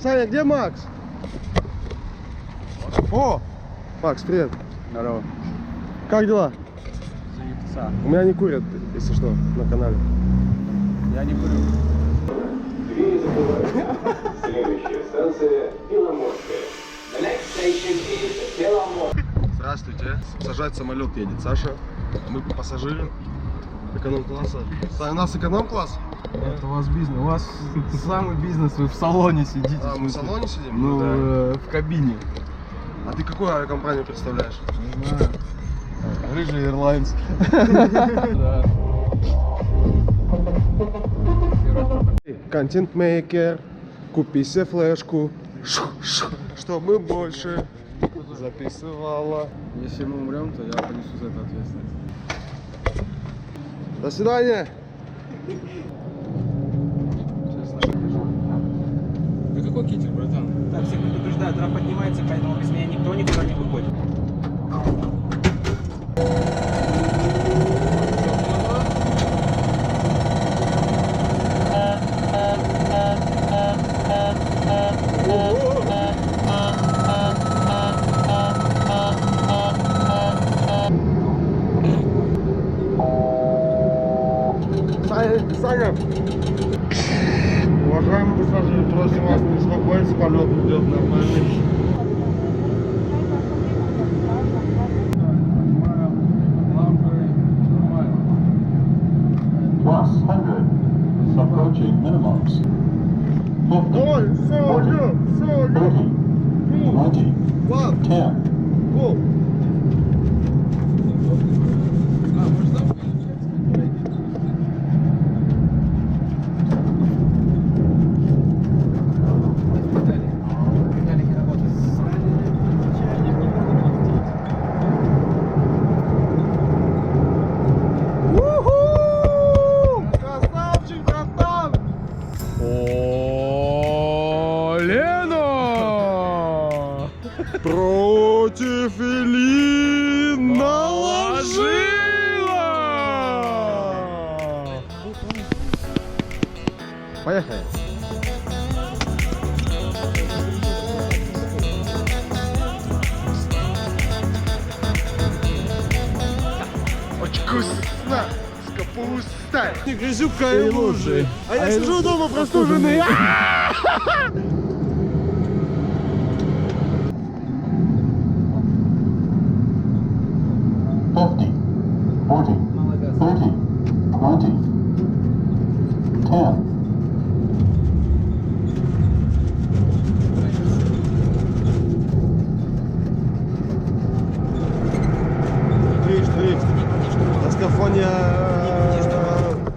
Саня, где Макс? О! Макс, привет. Здорово. Как дела? Заебца. У меня не курят, если что, на канале. Я не курю. Двери закрываются. Следующая станция Беломорская. The next station is Беломорская. Здравствуйте. Сажать самолет едет Саша. Мы пассажиры эконом-класса. Саня, у нас эконом-класс? Это у вас бизнес. У вас самый бизнес, вы в салоне сидите. А, мы в салоне сидим? Ну, Да. в кабине. А ты какую авиакомпанию представляешь? Не знаю. Рыжий Airlines. Да. Контент-мейкер, купи себе флешку, чтобы больше записывала. Если мы умрем, то я понесу за это ответственность. До свидания. Ты какой китель, братан? Так, всех предупреждаю, трап поднимается, поэтому без меня никто никуда не выходит. Саня, уважаемые пассажиры, просим вас не беспокоиться, полет идет нормальный. Plus 100, approaching minimums. 50, Ой, Саня, 30, Саня, 20, вау, 10. го. Красавчик, братан! О, Лена! Против Ильи наложила! Поехали! Очень вкусно! С капустой! Не грязюка и лужи! А я сижу дома простуженный! 50, 40, 30, 20, 10. Дрифт, дрифт. На скафоне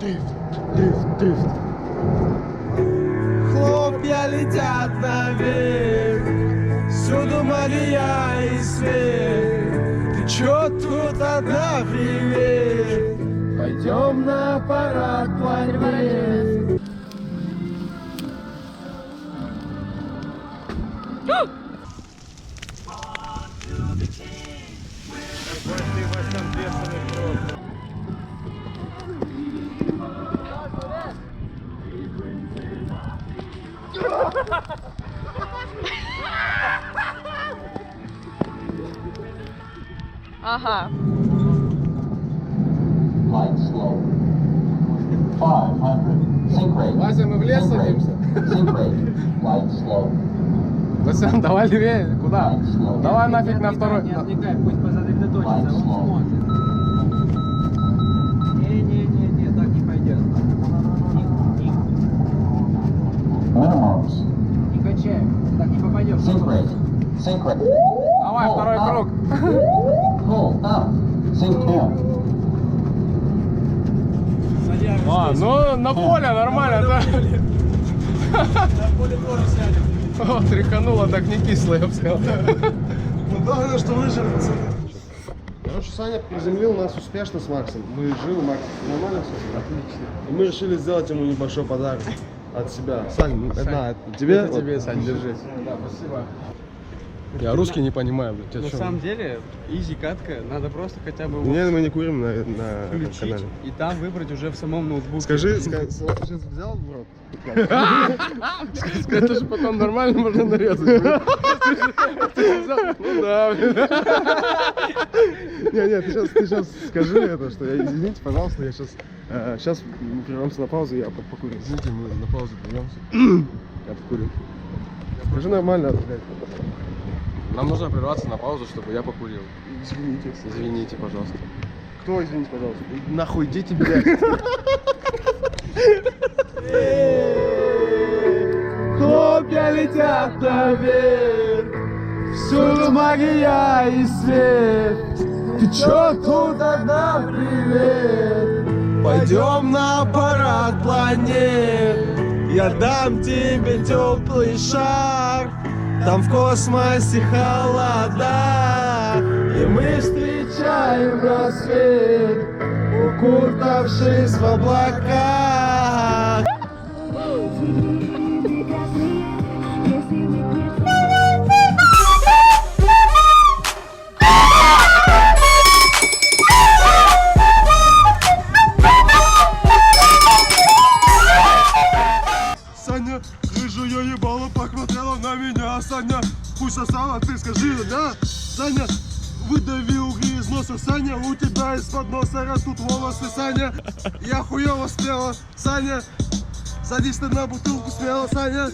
дрифт, дрифт, дрифт. Хлопья летят наверх, всюду магия и свет. Ты чё тут одна, привет? Пойдем на парад планет. Ага. Light slow. 500. Sync rate. Вася, мы в лес Sync rate. садимся? Sync rate. Light slow. Васян, давай левее. Куда? Light slow. Давай нафиг на второй. Не отвлекай, пусть позадриточится, Light он slow. смотрит. Не, так не пойдет. Minimums. Не качай, так не попадешь. Sync rate. Sync rate. Давай, Pull второй up. круг. Pull up. Sync 10. А, ну на поле нормально, да? На поле тоже сядем. О, тряхануло, так не кисло, я бы сказал. Ну главное, что выжили, пацаны. Короче, Саня приземлил нас успешно с Максом. Мы живы, Макс, нормально все? Отлично. И мы решили сделать ему небольшой подарок от себя. Сань, это тебе? Это тебе, Вот. Сань, держи. Да, спасибо. Я русский не понимаю, блядь. На самом деле, изи катка, надо просто хотя бы его Нет, мы не курим на включить канале. и там выбрать уже в самом ноутбуке. Скажи, сейчас взял в рот? Скажи, что потом нормально можно нарезать. Ну да. Не, ты сейчас скажи это, что я, извините, пожалуйста, я сейчас прервемся на паузу, я покурю. Извините, мы на паузу прервемся. Я покурю. Скажи нормально, блядь. Нам нужно прерваться на паузу, чтобы я покурил. Извините. Извините, пожалуйста. Кто, извините, пожалуйста? Нахуй, идите, блядь. Хлопья летят наверх, всюду магия и свет. Ты чё тут одна, привет? Пойдем на парад планет, я дам тебе теплый шар. Там в космосе холода, и мы встречаем рассвет, укутавшись в облака. Саня, рыжая ебала посмотрела на меня. Саня, пусть сосала, ты скажи, да? Саня, выдави угли из носа. Саня, у тебя из-под носа растут волосы. Саня, я хуёво спела. Саня, садись ты на бутылку смело. Саня,